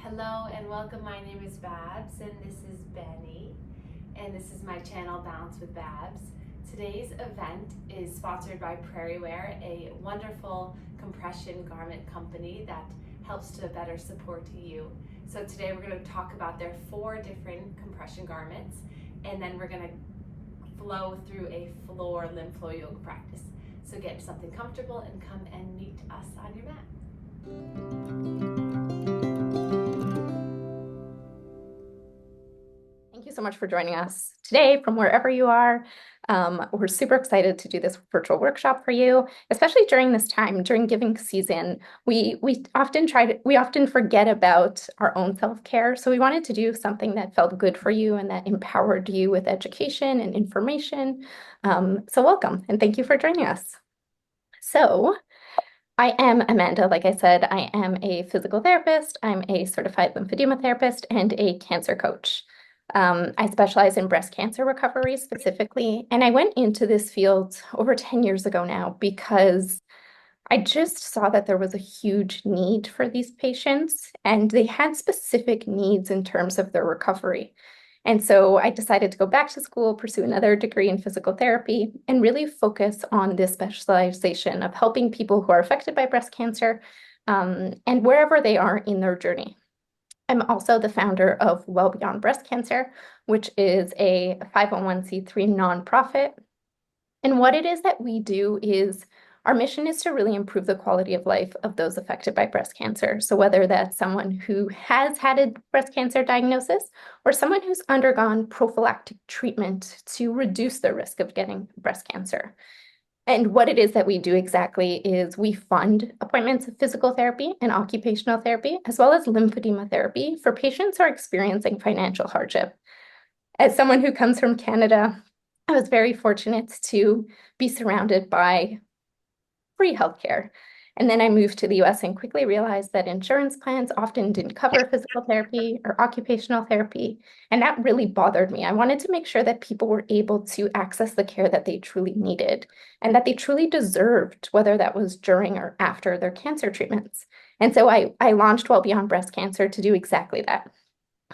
Hello and welcome. My name is Babs and this is Benny, and this is my channel Balance with Babs. Today's event is sponsored by Prairie, a wonderful compression garment company that helps to better support you. So today we're going to talk about their 4 different compression garments, and then we're going to flow through a floor lymph flow yoga practice. So get something comfortable and come and meet us on your mat. Thank you so much for joining us today from wherever you are. We're super excited to do this virtual workshop for you, especially during this time, during giving season. We often forget about our own self-care. So we wanted to do something that felt good for you and that empowered you with education and information. So welcome and thank you for joining us. So I am Amanda. Like I said, I am a physical therapist. I'm a certified lymphedema therapist and a cancer coach. I specialize in breast cancer recovery specifically, and I went into this field over 10 years ago now because I just saw that there was a huge need for these patients, and they had specific needs in terms of their recovery. And so I decided to go back to school, pursue another degree in physical therapy, and really focus on this specialization of helping people who are affected by breast cancer, and wherever they are in their journey. I'm also the founder of Well Beyond Breast Cancer, which is a 501(c)(3) nonprofit. And what it is that we do is our mission is to really improve the quality of life of those affected by breast cancer. So whether that's someone who has had a breast cancer diagnosis or someone who's undergone prophylactic treatment to reduce the risk of getting breast cancer. And what it is that we do exactly is we fund appointments of physical therapy and occupational therapy, as well as lymphedema therapy for patients who are experiencing financial hardship. As someone who comes from Canada, I was very fortunate to be surrounded by free healthcare. And then I moved to the US and quickly realized that insurance plans often didn't cover physical therapy or occupational therapy. And that really bothered me. I wanted to make sure that people were able to access the care that they truly needed and that they truly deserved, whether that was during or after their cancer treatments. And so I launched Well Beyond Breast Cancer to do exactly that.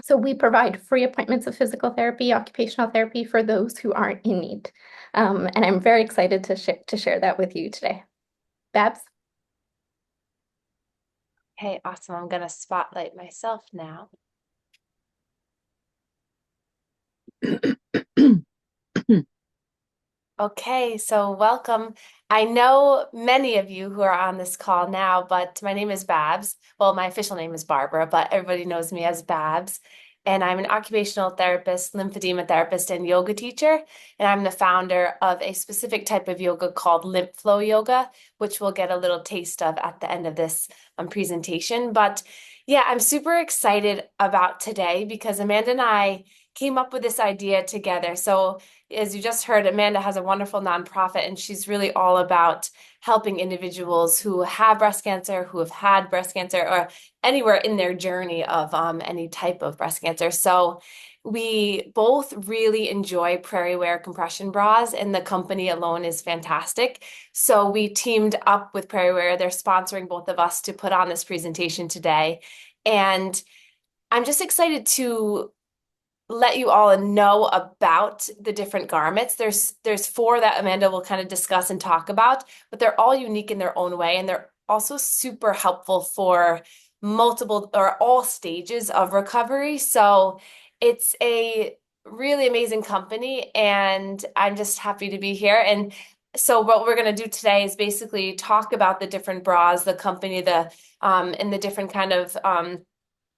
So we provide free appointments of physical therapy, occupational therapy for those who aren't in need. And I'm very excited to share that with you today. Babs? Okay, awesome. I'm going to spotlight myself now. Okay, so welcome. I know many of you who are on this call now, but my name is Babs. Well, my official name is Barbara, but everybody knows me as Babs. And I'm an occupational therapist, lymphedema therapist, and yoga teacher. And I'm the founder of a specific type of yoga called lymph flow yoga, which we'll get a little taste of at the end of this presentation. But yeah, I'm super excited about today because Amanda and I came up with this idea together. So as you just heard, Amanda has a wonderful nonprofit, and she's really all about helping individuals who have breast cancer, who have had breast cancer, or anywhere in their journey of any type of breast cancer. So we both really enjoy Prairie Wear compression bras, and the company alone is fantastic. So we teamed up with Prairie Wear. They're sponsoring both of us to put on this presentation today. And I'm just excited to let you all know about the different garments. There's 4 that Amanda will kind of discuss and talk about, but they're all unique in their own way, and they're also super helpful for multiple or all stages of recovery. So it's a really amazing company, and I'm just happy to be here. And so what we're going to do today is basically talk about the different bras, the company, and the different kind of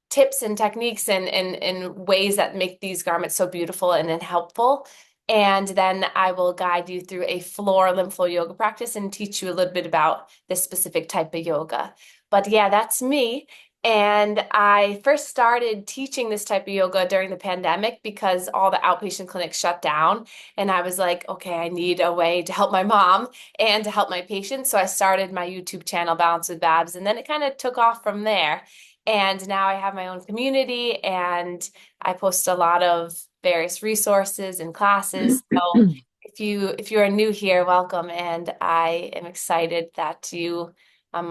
tips and techniques and ways that make these garments so beautiful and helpful. And then I will guide you through a floor lymph flow yoga practice and teach you a little bit about this specific type of yoga. But yeah, that's me. And I first started teaching this type of yoga during the pandemic because all the outpatient clinics shut down. And I was like, okay, I need a way to help my mom and to help my patients. So I started my YouTube channel, Balance with Babs, and then it kind of took off from there. And now I have my own community, and I post a lot of various resources and classes. So if you are new here, welcome. And I am excited that you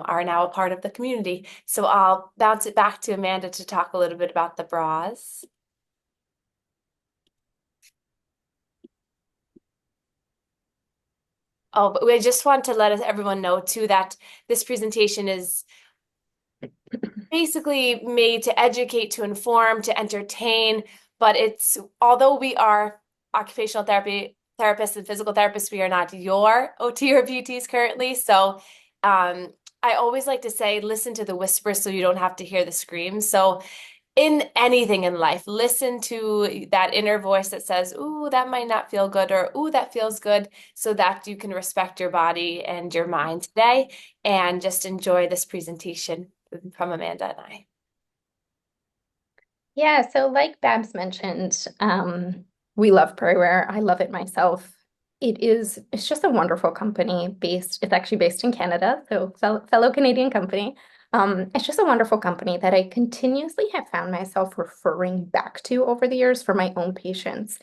are now a part of the community. So I'll bounce it back to Amanda to talk a little bit about the bras. Oh, but we just want to let everyone know too that this presentation is basically made to educate, to inform, to entertain, but it's although we are occupational therapy therapists and physical therapists, we are not your OT or PTs currently. So I always like to say, listen to the whispers so you don't have to hear the screams. So in anything in life, listen to that inner voice that says, ooh, that might not feel good, or ooh, that feels good, so that you can respect your body and your mind today and just enjoy this presentation from Amanda and I. Yeah, so like Babs mentioned, we love Prairie. I love it myself. It's just a wonderful company it's actually based in Canada, so fellow Canadian company. It's just a wonderful company that I continuously have found myself referring back to over the years for my own patients.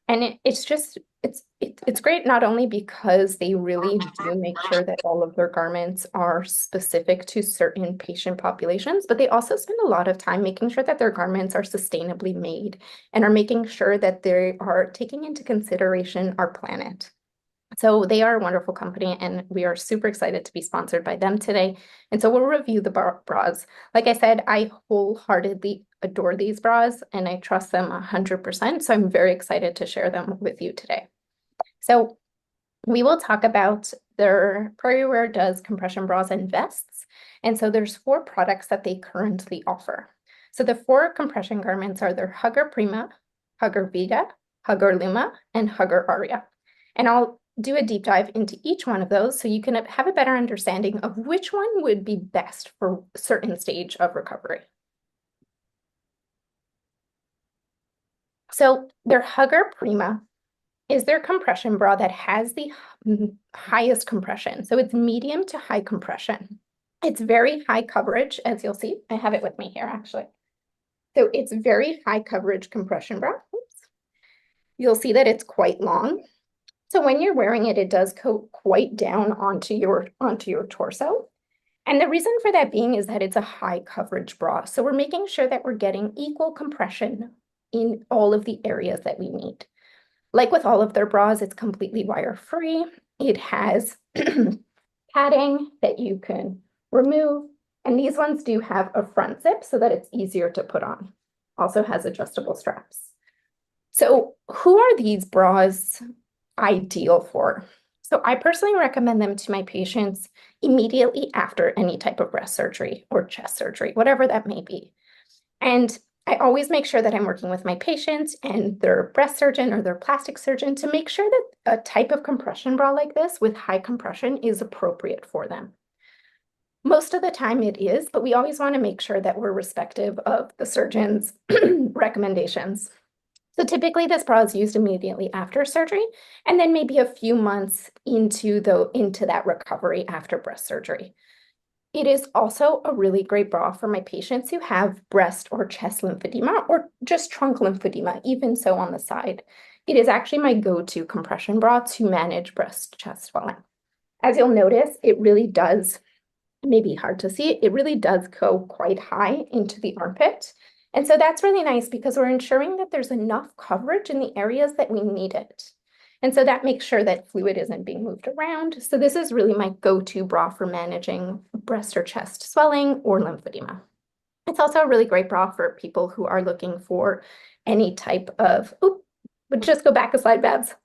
And it's great not only because they really do make sure that all of their garments are specific to certain patient populations, but they also spend a lot of time making sure that their garments are sustainably made and are making sure that they are taking into consideration our planet. So they are a wonderful company, and we are super excited to be sponsored by them today. And so we'll review the bras. Like I said, I wholeheartedly adore these bras and I trust them 100%. So I'm very excited to share them with you today. So we will talk about their Prairie does compression bras and vests. And so there's 4 products that they currently offer. So the 4 compression garments are their Hugger Prima, Hugger Vita, Hugger Luma, and Hugger Aria. And I'll do a deep dive into each one of those so you can have a better understanding of which one would be best for a certain stage of recovery. So their Hugger Prima is their compression bra that has the highest compression. So it's medium to high compression. It's very high coverage, as you'll see. I have it with me here, actually. So it's very high coverage compression bra. Oops. You'll see that it's quite long. So when you're wearing it, it does go quite down onto your torso. And the reason for that being is that it's a high coverage bra. So we're making sure that we're getting equal compression in all of the areas that we need. Like with all of their bras, it's completely wire-free. It has padding that you can remove. And these ones do have a front zip so that it's easier to put on. Also has adjustable straps. So who are these bras ideal for? So I personally recommend them to my patients immediately after any type of breast surgery or chest surgery, whatever that may be. And I always make sure that I'm working with my patients and their breast surgeon or their plastic surgeon to make sure that a type of compression bra like this with high compression is appropriate for them. Most of the time it is, but we always want to make sure that we're respective of the surgeon's recommendations. So typically this bra is used immediately after surgery and then maybe a few months into that recovery after breast surgery. It is also a really great bra for my patients who have breast or chest lymphedema or just trunk lymphedema, even so on the side. It is actually my go-to compression bra to manage breast chest swelling. As you'll notice, it really does, maybe hard to see, it really does go quite high into the armpit. And so that's really nice because we're ensuring that there's enough coverage in the areas that we need it. And so that makes sure that fluid isn't being moved around. So this is really my go-to bra for managing breast or chest swelling or lymphedema. It's also a really great bra for people who are looking for any type of, but just go back a slide, Babs.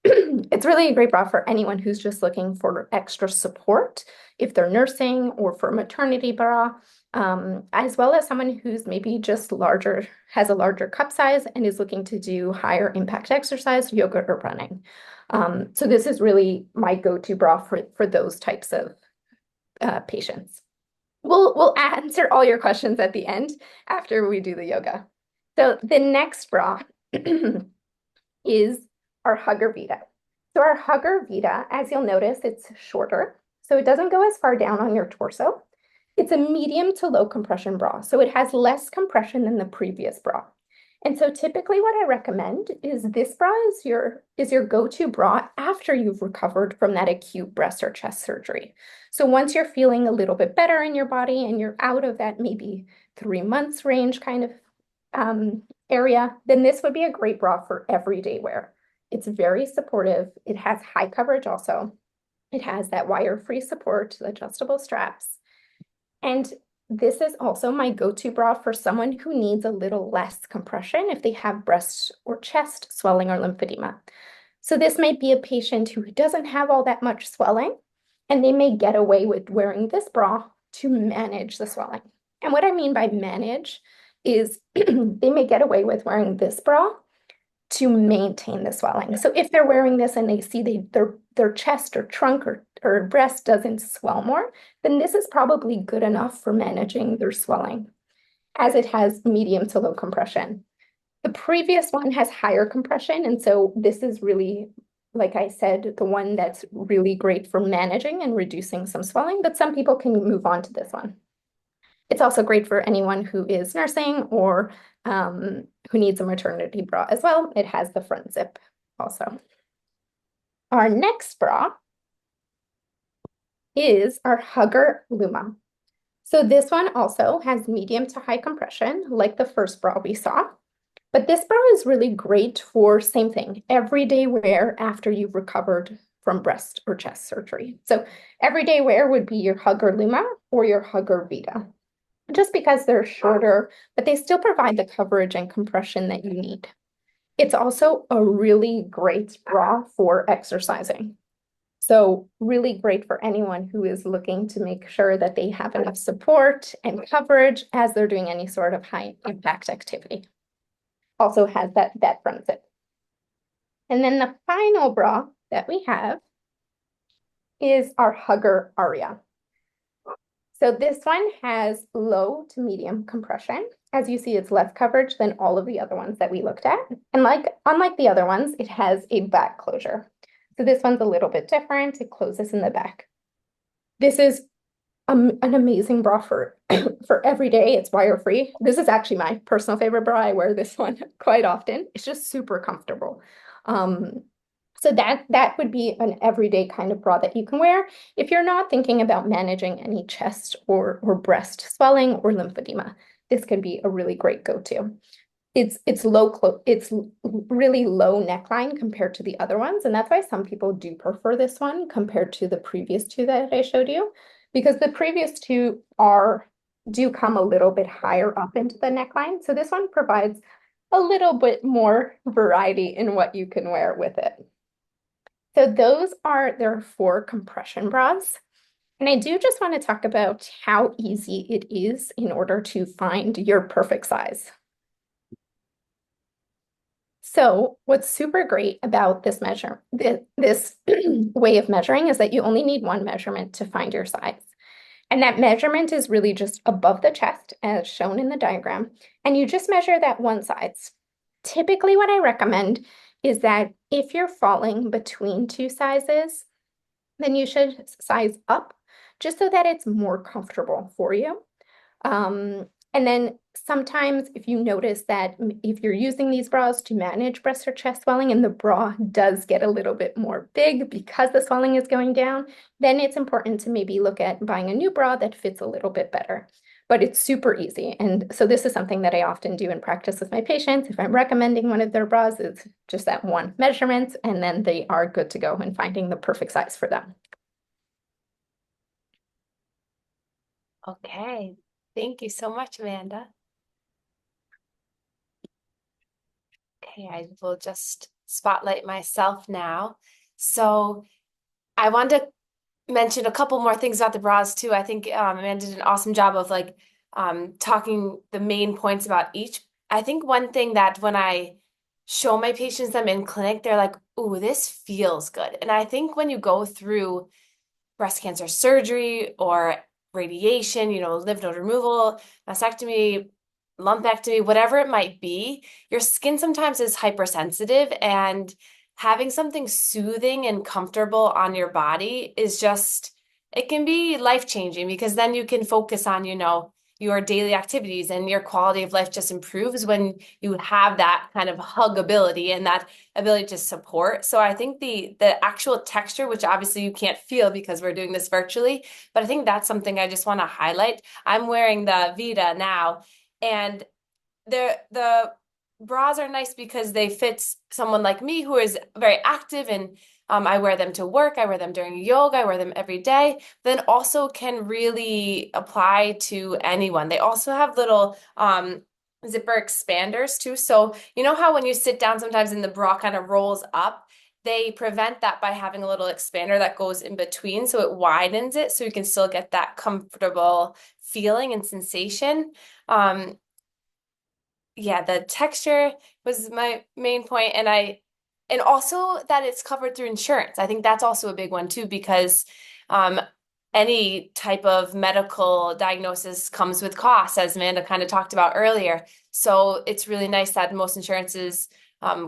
It's really a great bra for anyone who's just looking for extra support, if they're nursing or for maternity bra, as well as someone who's maybe just larger, has a larger cup size and is looking to do higher impact exercise, yoga or running. So this is really my go-to bra for those types of patients. We'll answer all your questions at the end after we do the yoga. So the next bra is our Hugger Vita. So our Hugger Vita, as you'll notice, it's shorter. So it doesn't go as far down on your torso. It's a medium to low compression bra. So it has less compression than the previous bra. And so typically what I recommend is this bra is your go-to bra after you've recovered from that acute breast or chest surgery. So once you're feeling a little bit better in your body and you're out of that maybe 3 months range kind of area, then this would be a great bra for everyday wear. It's very supportive. It has high coverage also. It has that wire-free support, adjustable straps. And this is also my go-to bra for someone who needs a little less compression if they have breast or chest swelling or lymphedema. So this might be a patient who doesn't have all that much swelling, and they may get away with wearing this bra to manage the swelling. And what I mean by manage is they may get away with wearing this bra to maintain the swelling. So if they're wearing this and they see their chest or trunk or breast doesn't swell more, then this is probably good enough for managing their swelling, as it has medium to low compression. The previous one has higher compression, and so this is really, like I said, the one that's really great for managing and reducing some swelling, but some people can move on to this one. It's also great for anyone who is nursing or who needs a maternity bra as well. It has the front zip also. Our next bra is our Hugger Luma. So this one also has medium to high compression, like the first bra we saw. But this bra is really great for same thing, everyday wear after you've recovered from breast or chest surgery. So everyday wear would be your Hugger Luma or your Hugger Vita, just because they're shorter, but they still provide the coverage and compression that you need. It's also a really great bra for exercising. So really great for anyone who is looking to make sure that they have enough support and coverage as they're doing any sort of high impact activity. Also has that front zip. And then the final bra that we have is our Hugger Aria. So this one has low to medium compression. As you see, it's less coverage than all of the other ones that we looked at. And unlike the other ones, it has a back closure. So this one's a little bit different. It closes in the back. This is an amazing bra for, for every day. It's wire-free. This is actually my personal favorite bra. I wear this one quite often. It's just super comfortable. So that would be an everyday kind of bra that you can wear if you're not thinking about managing any chest or breast swelling or lymphedema. This could be a really great go-to. It's really low neckline compared to the other ones, and that's why some people do prefer this one compared to the previous two that I showed you, because the previous two do come a little bit higher up into the neckline. So this one provides a little bit more variety in what you can wear with it. So there are 4 compression bras. And I do just want to talk about how easy it is in order to find your perfect size. So what's super great about this way of measuring is that you only need one measurement to find your size. And that measurement is really just above the chest, as shown in the diagram. And you just measure that one size. Typically, what I recommend is that if you're falling between 2 sizes, then you should size up just so that it's more comfortable for you. And then sometimes if you notice that if you're using these bras to manage breast or chest swelling and the bra does get a little bit more big because the swelling is going down, then it's important to maybe look at buying a new bra that fits a little bit better. But it's super easy. And so this is something that I often do in practice with my patients. If I'm recommending one of their bras, it's just that one measurement, and then they are good to go in finding the perfect size for them. Okay. Thank you so much, Amanda. Okay, I will just spotlight myself now. So I want to mention a couple more things about the bras too. I think Amanda did an awesome job of like talking the main points about each. I think one thing that when I show my patients them in clinic, they're like, "Ooh, this feels good." And I think when you go through breast cancer surgery or radiation, lymph node removal, mastectomy, lumpectomy, whatever it might be, your skin sometimes is hypersensitive, and having something soothing and comfortable on your body is just, it can be life-changing because then you can focus on, your daily activities, and your quality of life just improves when you have that kind of huggability and that ability to support. So I think the actual texture, which obviously you can't feel because we're doing this virtually, but I think that's something I just want to highlight. I'm wearing the Vita now, and the bras are nice because they fit someone like me who is very active, and I wear them to work, I wear them during yoga, I wear them every day, then also can really apply to anyone. They also have little zipper expanders too. So you know how when you sit down sometimes and the bra kind of rolls up, they prevent that by having a little expander that goes in between, so it widens it so you can still get that comfortable feeling and sensation. Um, yeah, the texture was my main point, and also that it's covered through insurance. I think that's also a big one too, because um, any type of medical diagnosis comes with costs, as Amanda kind of talked about earlier. So it's really nice that most insurances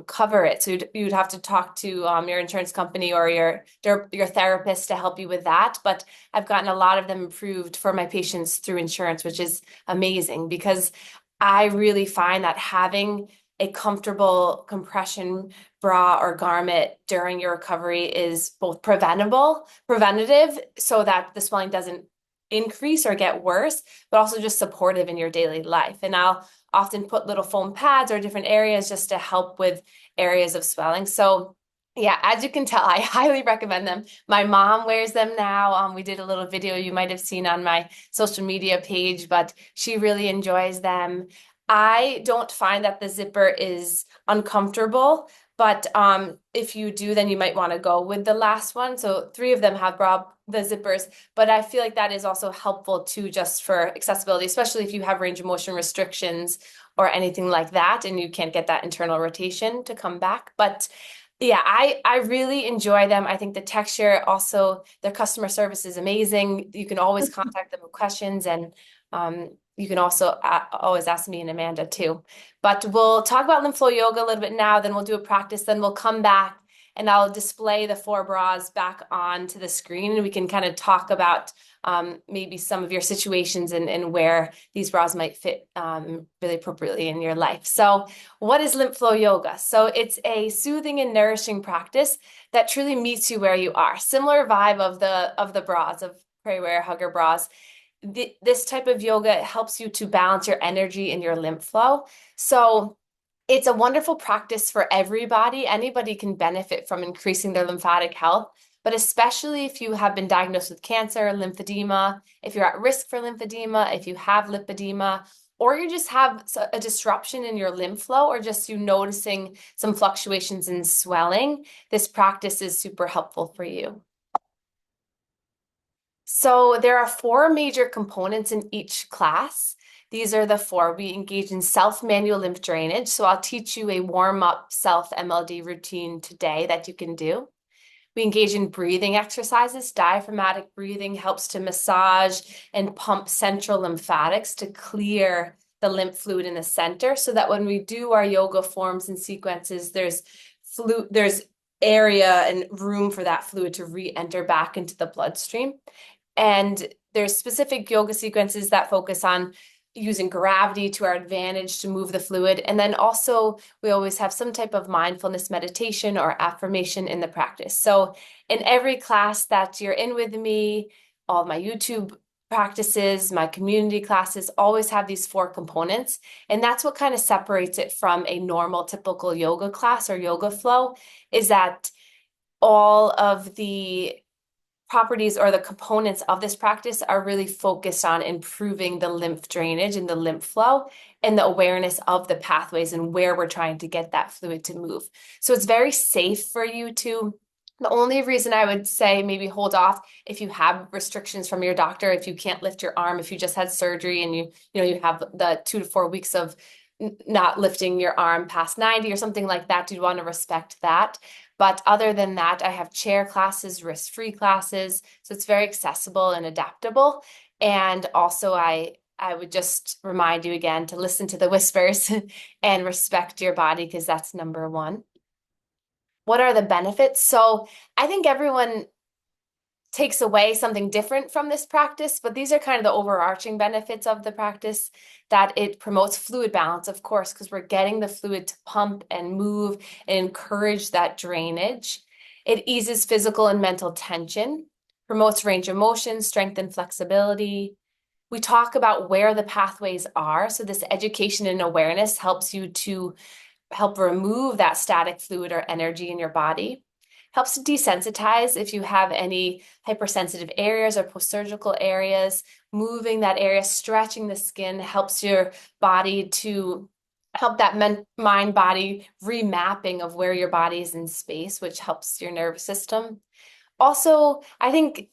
cover it. So you'd have to talk to your insurance company or your therapist to help you with that. But I've gotten a lot of them approved for my patients through insurance, which is amazing because I really find that having a comfortable compression bra or garment during your recovery is both preventative, so that the swelling doesn't increase or get worse, but also just supportive in your daily life. And I'll often put little foam pads or different areas just to help with areas of swelling. So yeah, as you can tell, I highly recommend them. My mom wears them now. We did a little video you might have seen on my social media page, but she really enjoys them. I don't find that the zipper is uncomfortable, but if you do, then you might want to go with the last one. So three of them have the zippers, but I feel like that is also helpful too, just for accessibility, especially if you have range of motion restrictions or anything like that, and you can't get that internal rotation to come back. But yeah, I really enjoy them. I think the texture, also their customer service is amazing. You can always contact them with questions, and you can also always ask me and Amanda too. But we'll talk about lymph flow yoga a little bit now, then we'll do a practice, then we'll come back and I'll display the four bras back onto the screen, and we can kind of talk about maybe some of your situations and where these bras might fit really appropriately in your life. So what is lymph flow yoga? So it's a soothing and nourishing practice that truly meets you where you are. Similar vibe of the bras, of Prairie Hugger bras. This type of yoga helps you to balance your energy and your lymph flow. So it's a wonderful practice for everybody. Anybody can benefit from increasing their lymphatic health, but especially if you have been diagnosed with cancer, lymphedema, if you're at risk for lymphedema, if you have lipedema, or you just have a disruption in your lymph flow, or just you noticing some fluctuations in swelling, this practice is super helpful for you. So there are four major components in each class. These are the four. We engage in self-manual lymph drainage. So I'll teach you a warm-up self-MLD routine today that you can do. We engage in breathing exercises. Diaphragmatic breathing helps to massage and pump central lymphatics to clear the lymph fluid in the center, so that when we do our yoga forms and sequences, there's area and room for that fluid to re-enter back into the bloodstream. And there's specific yoga sequences that focus on using gravity to our advantage to move the fluid. And then also we always have some type of mindfulness meditation or affirmation in the practice. So in every class that you're in with me, all my YouTube practices, my community classes always have these four components. And that's what kind of separates it from a normal, typical yoga class or yoga flow, is that all of the properties or the components of this practice are really focused on improving the lymph drainage and the lymph flow and the awareness of the pathways and where we're trying to get that fluid to move. So it's very safe for you to. The only reason I would say maybe hold off if you have restrictions from your doctor, if you can't lift your arm, if you just had surgery and you have the 2 to 4 weeks of not lifting your arm past 90 or something like that, you'd want to respect that. But other than that, I have chair classes, risk-free classes. So it's very accessible and adaptable. And also I would just remind you again to listen to the whispers and respect your body, because that's number one. What are the benefits? So I think everyone takes away something different from this practice, but these are kind of the overarching benefits of the practice, that it promotes fluid balance, of course, because we're getting the fluid to pump and move and encourage that drainage. It eases physical and mental tension, promotes range of motion, strength and flexibility. We talk about where the pathways are. So this education and awareness helps you to help remove that static fluid or energy in your body. Helps to desensitize if you have any hypersensitive areas or post-surgical areas. Moving that area, stretching the skin helps your body to help that mind-body remapping of where your body is in space, which helps your nervous system. Also, I think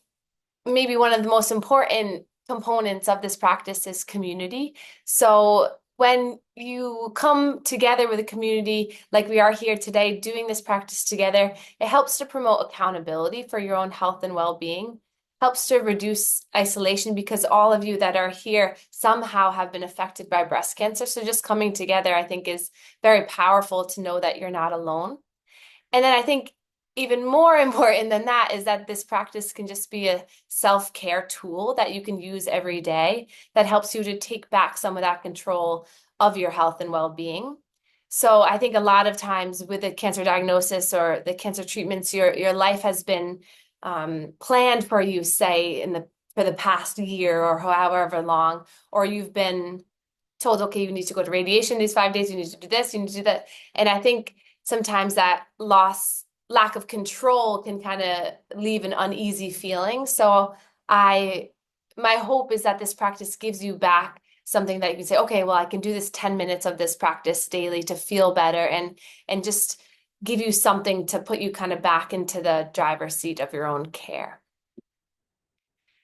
maybe one of the most important components of this practice is community. So when you come together with a community like we are here today doing this practice together, it helps to promote accountability for your own health and well-being, helps to reduce isolation because all of you that are here somehow have been affected by breast cancer. So just coming together, I think, is very powerful to know that you're not alone. And then I think even more important than that is that this practice can just be a self-care tool that you can use every day that helps you to take back some of that control of your health and well-being. So I think a lot of times with the cancer diagnosis or the cancer treatments, your life has been planned for you, say for the past year or however long, or you've been told, okay, you need to go to radiation these 5 days, you need to do this, you need to do that. And I think sometimes that lack of control can kind of leave an uneasy feeling. So I, my hope is that this practice gives you back something that you can say, okay, well, I can do this 10 minutes of this practice daily to feel better and just give you something to put you kind of back into the driver's seat of your own care.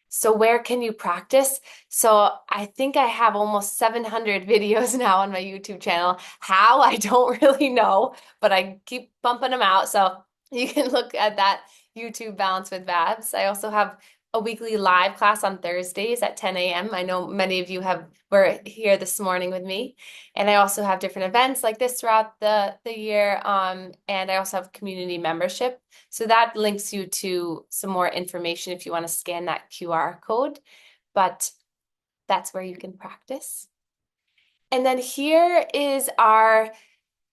So where can you practice? So I think I have almost 700 videos now on my YouTube channel. How? I don't really know, but I keep bumping them out. So you can look at that YouTube Balance with Babs. I also have a weekly live class on Thursdays at 10 a.m. I know many of you were here this morning with me. And I also have different events like this throughout the year. And I also have community membership. So that links you to some more information if you want to scan that QR code, but that's where you can practice. And then here is our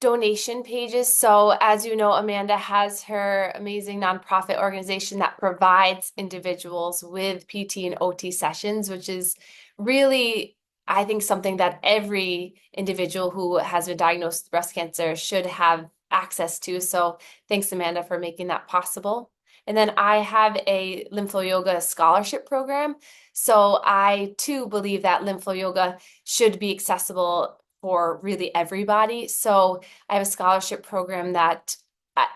donation pages. So as you know, Amanda has her amazing nonprofit organization that provides individuals with PT and OT sessions, which is really, I think, something that every individual who has been diagnosed with breast cancer should have access to. So thanks, Amanda, for making that possible. And then I have a Lympho Yoga scholarship program. So I too believe that Lympho Yoga should be accessible for really everybody. So I have a scholarship program that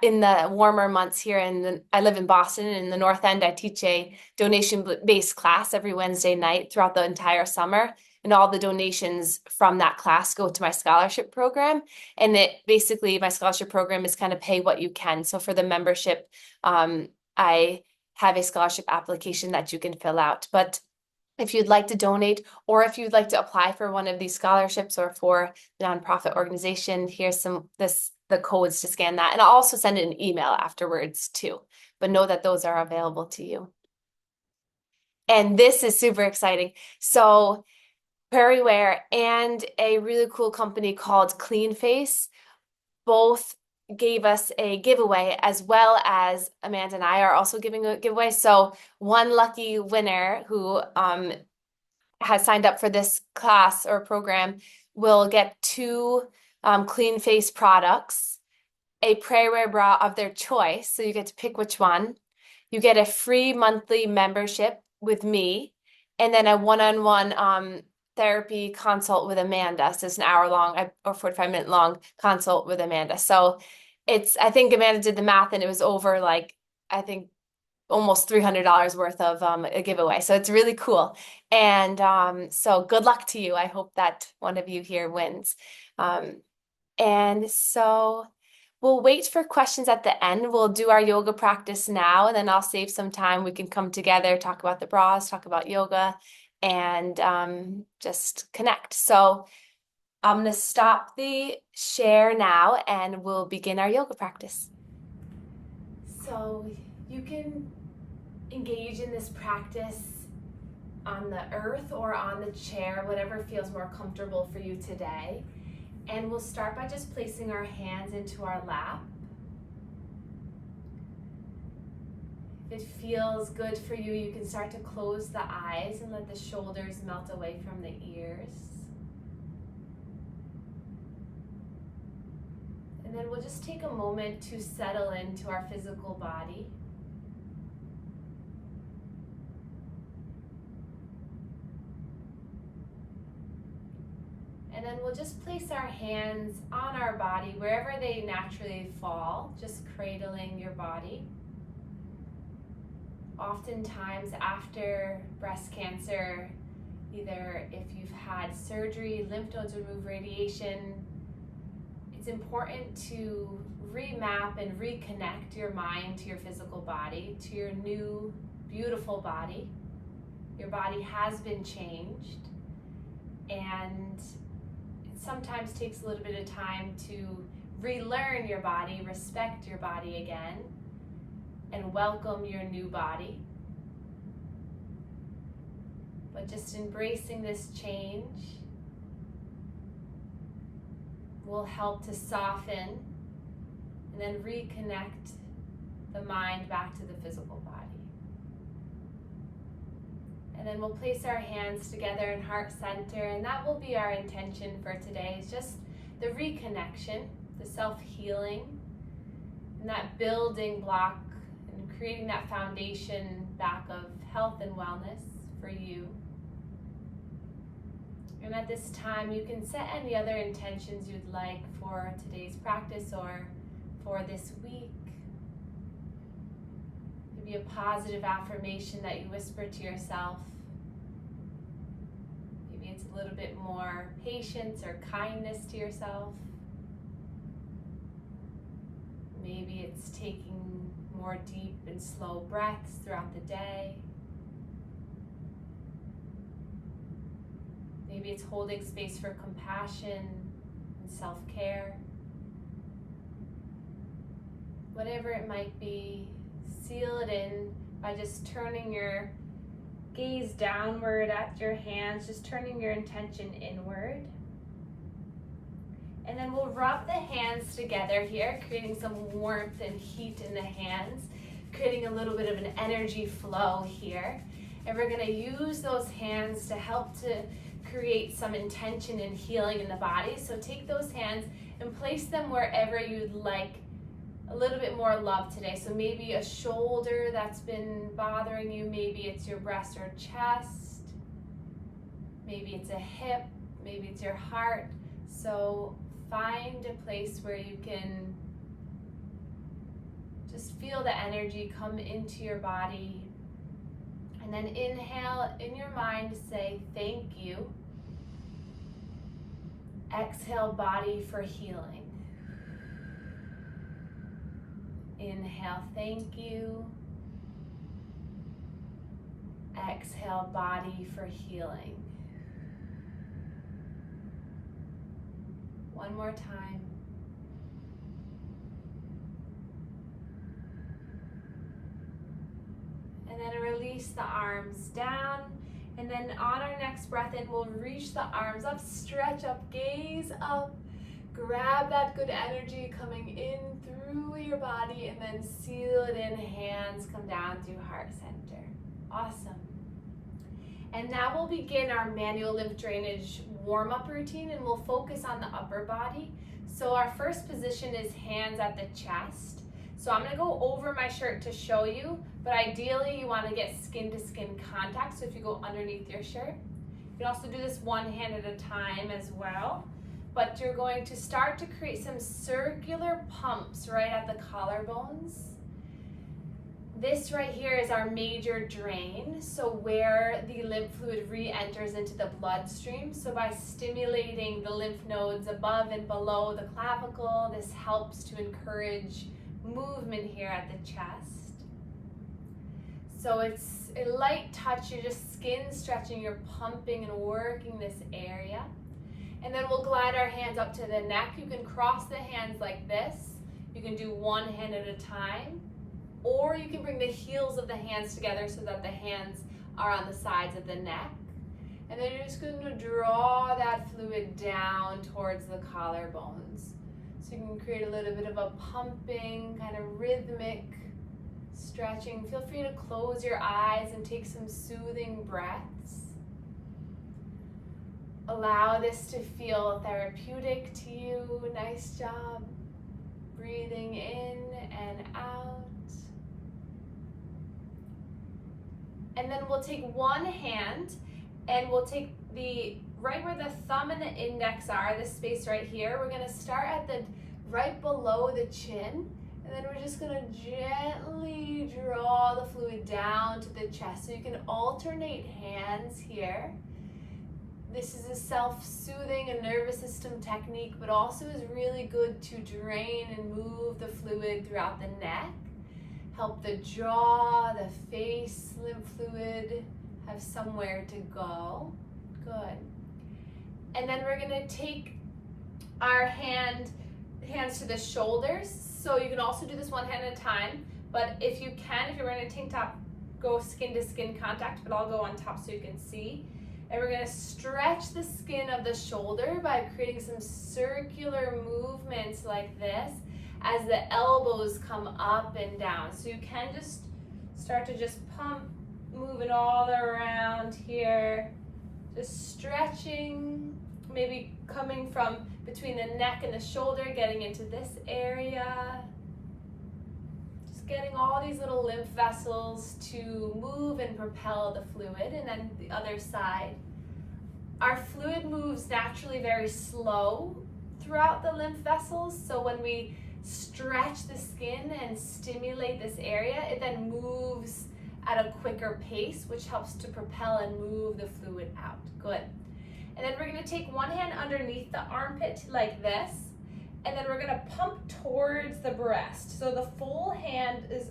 in the warmer months here I live in Boston in the North End. I teach a donation-based class every Wednesday night throughout the entire summer. And all the donations from that class go to my scholarship program. And my scholarship program is kind of pay what you can. So for the membership, I have a scholarship application that you can fill out. But if you'd like to donate or if you'd like to apply for one of these scholarships or for the nonprofit organization, here's the codes to scan that. And I'll also send an email afterwards too, but know that those are available to you. And this is super exciting. So Prairie and a really cool company called Clean Face both gave us a giveaway, as well as Amanda and I are also giving a giveaway. So one lucky winner who has signed up for this class or program will get two Clean Face products, a Prairie bra of their choice. So you get to pick which one. You get a free monthly membership with me, and then a one-on-one therapy consult with Amanda. So it's an hour long or 45-minute long consult with Amanda. So I think Amanda did the math and it was over I think almost $300 worth of a giveaway. So it's really cool. And so good luck to you. I hope that one of you here wins. And so we'll wait for questions at the end. We'll do our yoga practice now, and then I'll save some time. We can come together, talk about the bras, talk about yoga, and just connect. So I'm going to stop the share now, and we'll begin our yoga practice. So you can engage in this practice on the earth or on the chair, whatever feels more comfortable for you today. And we'll start by just placing our hands into our lap. If it feels good for you, you can start to close the eyes and let the shoulders melt away from the ears. And then we'll just take a moment to settle into our physical body. And then we'll just place our hands on our body wherever they naturally fall, just cradling your body. Oftentimes after breast cancer, either if you've had surgery, lymph nodes removed, radiation, it's important to remap and reconnect your mind to your physical body, to your new beautiful body. Your body has been changed, and it sometimes takes a little bit of time to relearn your body, respect your body again, and welcome your new body. But just embracing this change will help to soften and then reconnect the mind back to the physical body. And then we'll place our hands together in heart center, and that will be our intention for today, is just the reconnection, the self-healing, and that building block and creating that foundation back of health and wellness for you. And at this time, you can set any other intentions you'd like for today's practice or for this week. Maybe a positive affirmation that you whisper to yourself. Maybe it's a little bit more patience or kindness to yourself. Maybe it's taking more deep and slow breaths throughout the day. Maybe it's holding space for compassion and self-care. Whatever it might be, seal it in by just turning your gaze downward at your hands, just turning your intention inward. And then we'll rub the hands together here, creating some warmth and heat in the hands, creating a little bit of an energy flow here. And we're going to use those hands to help to create some intention and healing in the body. So take those hands and place them wherever you'd like a little bit more love today. So maybe a shoulder that's been bothering you, maybe it's your breast or chest, maybe it's a hip, maybe it's your heart. So find a place where you can just feel the energy come into your body. And then inhale in your mind, say thank you. Exhale, body, for healing. Inhale, thank you. Exhale, body, for healing. One more time. And then release the arms down. And then on our next breath in, we'll reach the arms up, stretch up, gaze up. Grab that good energy coming in through your body, and then seal it in. Hands come down through heart center. Awesome. And now we'll begin our manual lymph drainage warm-up routine, and we'll focus on the upper body. So our first position is hands at the chest. So I'm going to go over my shirt to show you, but ideally you want to get skin-to-skin contact. So if you go underneath your shirt, you can also do this one hand at a time as well. But you're going to start to create some circular pumps right at the collarbones. This right here is our major drain, so where the lymph fluid re-enters into the bloodstream. So by stimulating the lymph nodes above and below the clavicle, this helps to encourage movement here at the chest. So it's a light touch, you're just skin stretching, you're pumping and working this area. And then we'll glide our hands up to the neck. You can cross the hands like this. You can do one hand at a time. or you can bring the heels of the hands together so that the hands are on the sides of the neck. And then you're just going to draw that fluid down towards the collarbones. So you can create a little bit of a pumping, kind of rhythmic stretching. Feel free to close your eyes and take some soothing breaths. Allow this to feel therapeutic to you. Nice job. Breathing in and out. And then we'll take one hand and we'll take the right where the thumb and the index are, this space right here. We're going to start at the right below the chin, and then we're just going to gently draw the fluid down to the chest. So you can alternate hands here. This is a self-soothing and nervous system technique, but also is really good to drain and move the fluid throughout the neck. Help the jaw, the face, lymph fluid have somewhere to go. Good. And then we're gonna take our hands to the shoulders. So you can also do this one hand at a time, but if you can, if you're wearing a tank top, go skin to skin contact, but I'll go on top so you can see. And we're gonna stretch the skin of the shoulder by creating some circular movements like this as the elbows come up and down. So you can just start to just pump, moving all around here, just stretching, maybe coming from between the neck and the shoulder, getting into this area. Just getting all these little lymph vessels to move and propel the fluid. And then the other side. Our fluid moves naturally very slow throughout the lymph vessels. So when we stretch the skin and stimulate this area, it then moves at a quicker pace, which helps to propel and move the fluid out. Good. And then we're going to take one hand underneath the armpit like this, and then we're going to pump towards the breast. So the full hand is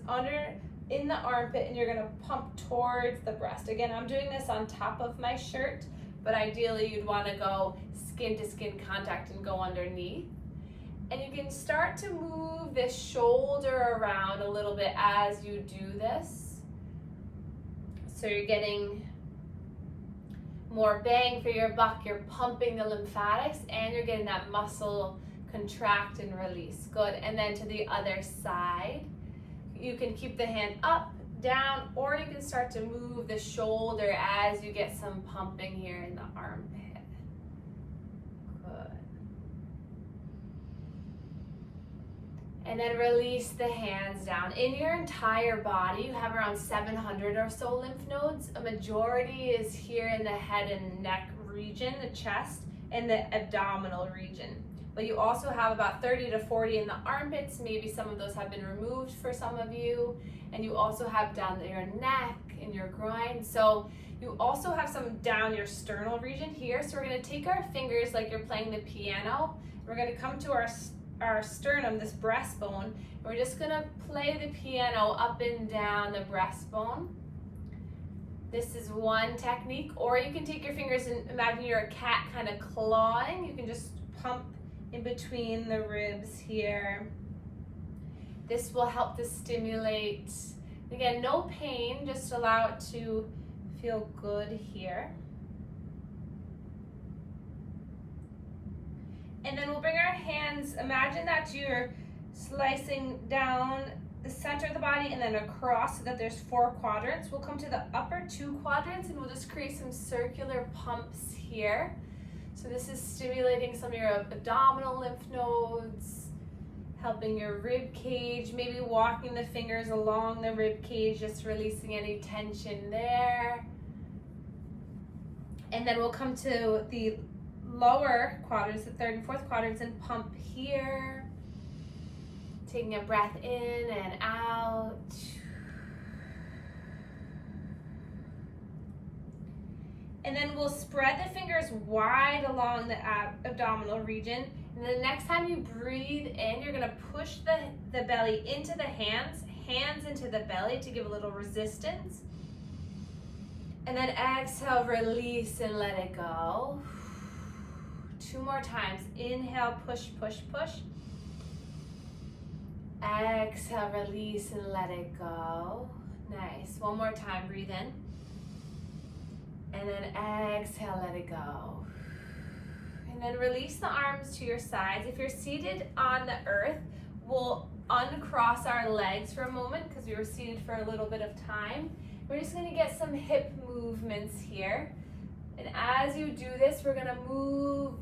in the armpit, and you're going to pump towards the breast. Again, I'm doing this on top of my shirt, but ideally you'd want to go skin to skin contact and go underneath. And you can start to move this shoulder around a little bit as you do this. So you're getting more bang for your buck. You're pumping the lymphatics and you're getting that muscle contract and release. Good. And then to the other side, you can keep the hand up, down, or you can start to move the shoulder as you get some pumping here in the armpit. Good. And then release the hands down. In your entire body, you have around 700 or so lymph nodes. A majority is here in the head and neck region, the chest, and the abdominal region. But you also have about 30 to 40 in the armpits. Maybe some of those have been removed for some of you. And you also have down your neck and your groin. So you also have some down your sternal region here. So we're going to take our fingers like you're playing the piano. We're going to come to our sternum, this breastbone, and we're just gonna play the piano up and down the breastbone. This is one technique, or you can take your fingers and imagine you're a cat kind of clawing. You can just pump in between the ribs here. This will help to stimulate. Again, no pain, just allow it to feel good here. And then we'll bring our hands, imagine that you're slicing down the center of the body and then across so that there's 4 quadrants. We'll come to the upper 2 quadrants and we'll just create some circular pumps here. So this is stimulating some of your abdominal lymph nodes, helping your rib cage, maybe walking the fingers along the rib cage, just releasing any tension there. And then we'll come to the lower quadrants, the 3rd and 4th quadrants, and pump here. Taking a breath in and out. And then we'll spread the fingers wide along the abdominal region. And the next time you breathe in, you're gonna push the belly into the hands into the belly to give a little resistance. And then exhale, release and let it go. 2 more times. Inhale, push, push, push. Exhale, release and let it go. Nice. One more time, breathe in. And then exhale, let it go. And then release the arms to your sides. If you're seated on the earth, we'll uncross our legs for a moment because we were seated for a little bit of time. We're just going to get some hip movements here. And as you do this, we're going to move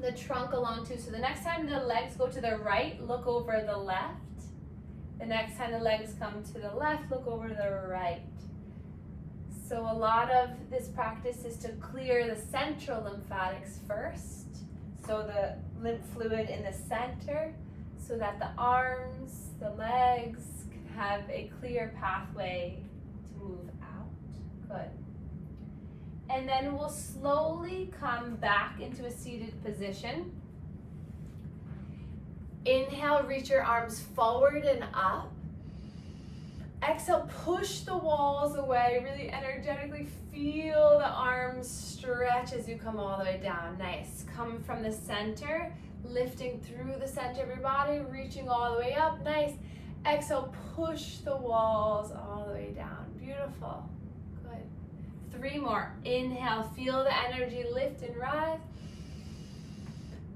the trunk along too. So the next time the legs go to the right, look over the left. The next time the legs come to the left, look over to the right. So a lot of this practice is to clear the central lymphatics first. So the lymph fluid in the center, so that the arms, the legs can have a clear pathway to move out. Good. And then we'll slowly come back into a seated position. Inhale, reach your arms forward and up. Exhale, push the walls away. Really energetically feel the arms stretch as you come all the way down. Nice. Come from the center, lifting through the center of your body, reaching all the way up. Nice. Exhale, push the walls all the way down. Beautiful. Good. 3 more. Inhale, feel the energy lift and rise.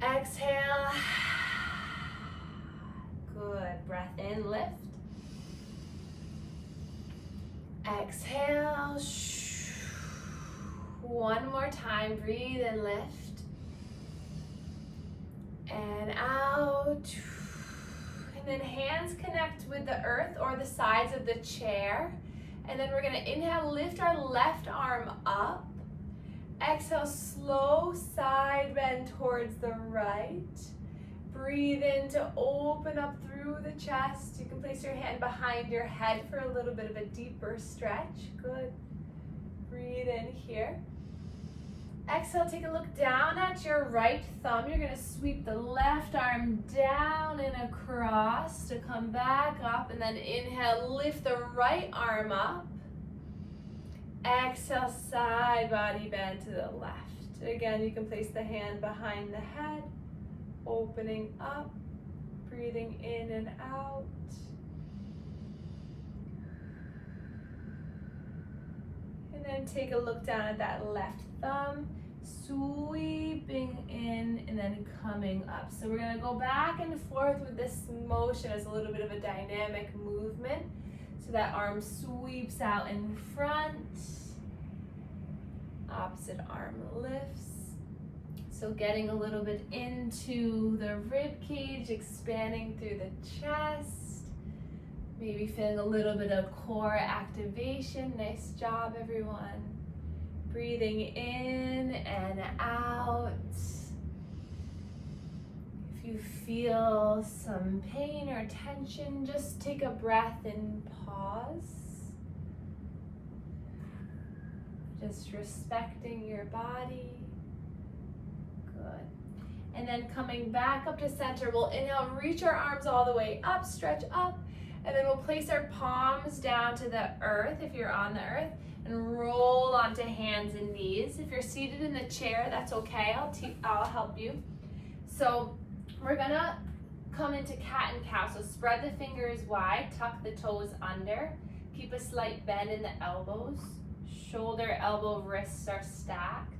Exhale. Good. Breath in, lift. Exhale. One more time. Breathe and lift. And out. And then hands connect with the earth or the sides of the chair. And then we're going to inhale, lift our left arm up. Exhale, slow side bend towards the right. Breathe in to open up through the chest. You can place your hand behind your head for a little bit of a deeper stretch. Good. Breathe in here. Exhale, take a look down at your right thumb. You're going to sweep the left arm down and across to come back up. And then inhale, lift the right arm up. Exhale, side body bend to the left. Again, you can place the hand behind the head. Opening up, breathing in and out. And then take a look down at that left thumb, sweeping in and then coming up. So we're gonna go back and forth with this motion as a little bit of a dynamic movement. So that arm sweeps out in front, opposite arm lifts. So getting a little bit into the rib cage, expanding through the chest. Maybe feeling a little bit of core activation. Nice job, everyone. Breathing in and out. If you feel some pain or tension, just take a breath and pause. Just respecting your body. Good. And then coming back up to center, we'll inhale, reach our arms all the way up, stretch up, and then we'll place our palms down to the earth if you're on the earth, and roll onto hands and knees. If you're seated in the chair, that's okay. I'll help you. So we're gonna come into cat and cow. So spread the fingers wide, tuck the toes under, keep a slight bend in the elbows. Shoulder, elbow, wrists are stacked.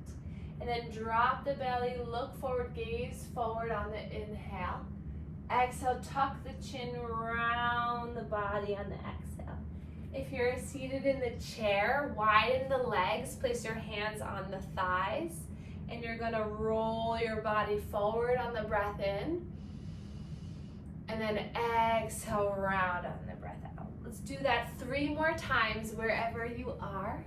And then drop the belly, look forward, gaze forward on the inhale. Exhale, tuck the chin, round the body on the exhale. If you're seated in the chair, widen the legs, place your hands on the thighs, and you're gonna roll your body forward on the breath in. And then exhale, round on the breath out. Let's do that 3 more times wherever you are.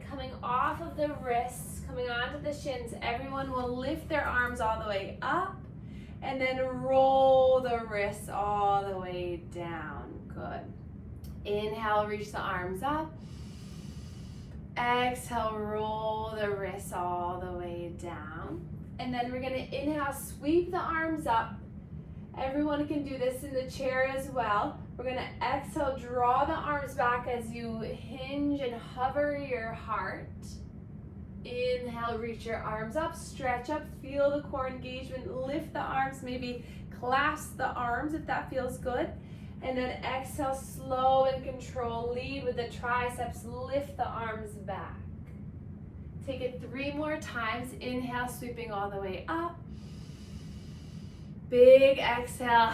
Coming off of the wrists, coming onto the shins, everyone will lift their arms all the way up and then roll the wrists all the way down. Good. Inhale, reach the arms up. Exhale, roll the wrists all the way down. And then we're going to inhale, sweep the arms up. Everyone can do this in the chair as well. We're going to exhale, draw the arms back as you hinge and hover your heart. Inhale, reach your arms up, stretch up, feel the core engagement, lift the arms, maybe clasp the arms if that feels good. And then exhale, slow and control, lead with the triceps, lift the arms back. Take it 3 more times. Inhale, sweeping all the way up. Big exhale.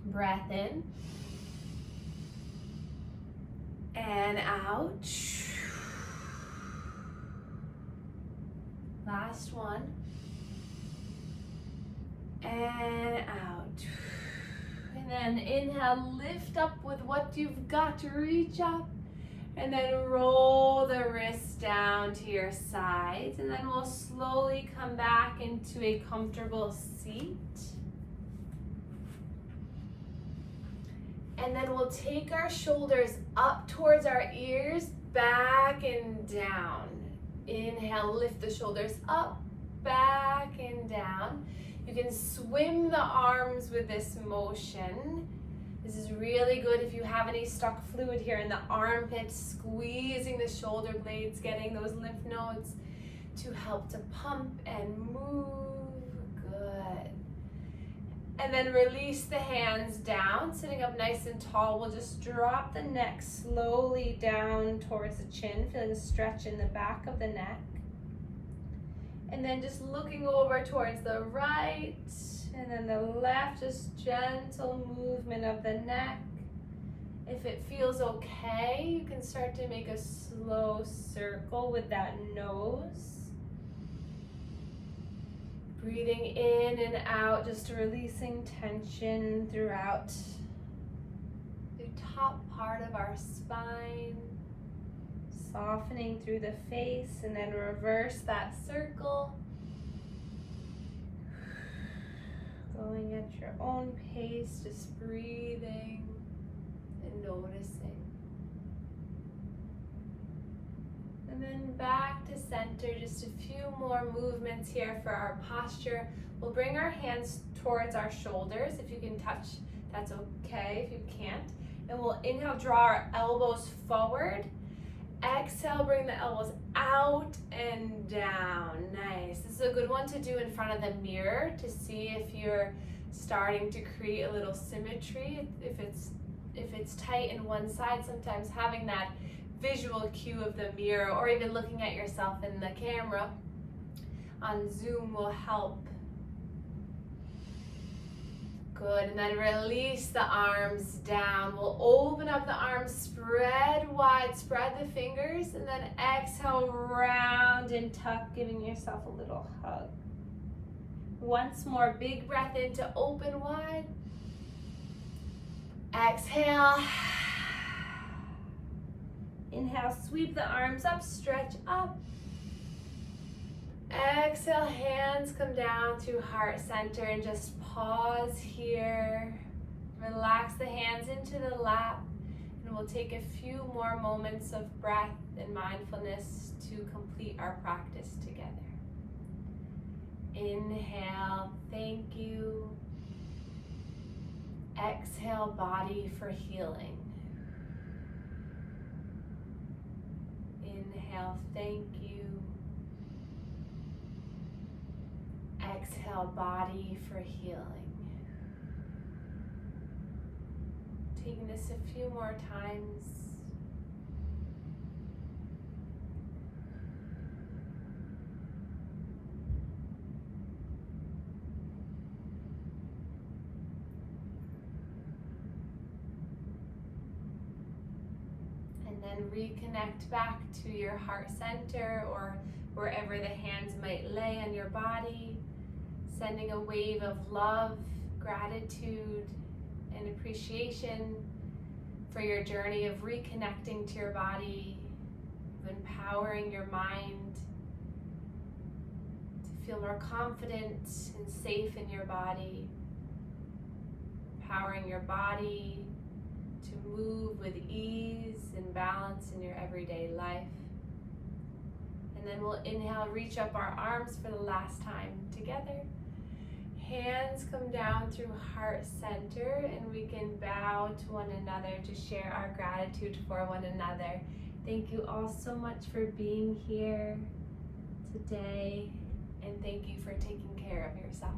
Breath in. And out. Last one. And out. And then inhale, lift up with what you've got to reach up. And then roll the wrists down to your sides. And then we'll slowly come back into a comfortable seat. And then we'll take our shoulders up towards our ears, back and down. Inhale, lift the shoulders up, back and down. You can swim the arms with this motion. This is really good if you have any stuck fluid here in the armpits, squeezing the shoulder blades, getting those lymph nodes to help to pump and move. Good. And then release the hands down, sitting up nice and tall. We'll just drop the neck slowly down towards the chin, feeling a stretch in the back of the neck. And then just looking over towards the right. And then the left, just gentle movement of the neck. If it feels okay, you can start to make a slow circle with that nose. Breathing in and out, just releasing tension throughout the top part of our spine. Softening through the face, and then reverse that circle. Going at your own pace, just breathing and noticing. And then back to center, just a few more movements here for our posture. We'll bring our hands towards our shoulders. If you can touch, that's okay. If you can't. And we'll inhale, draw our elbows forward. Exhale, bring the elbows out and down. Nice. This is a good one to do in front of the mirror to see if you're starting to create a little symmetry. If it's tight in one side, sometimes having that visual cue of the mirror or even looking at yourself in the camera on Zoom will help. Good, and then release the arms down. We'll open up the arms, spread wide, spread the fingers, and then exhale, round and tuck, giving yourself a little hug. Once more, big breath in to open wide. Exhale. Inhale, sweep the arms up, stretch up. Exhale, hands come down to heart center and just pause here. Relax the hands into the lap, and we'll take a few more moments of breath and mindfulness to complete our practice together. Inhale, thank you. Exhale, body for healing. Inhale, thank you. Exhale, body for healing. Taking this a few more times. And then reconnect back to your heart center or wherever the hands might lay on your body. Sending a wave of love, gratitude, and appreciation for your journey of reconnecting to your body, of empowering your mind to feel more confident and safe in your body, empowering your body to move with ease and balance in your everyday life. And And then we'll inhale, reach up our arms for the last time together. Hands come down through heart center, and we can bow to one another to share our gratitude for one another. Thank you all so much for being here today, and thank you for taking care of yourself.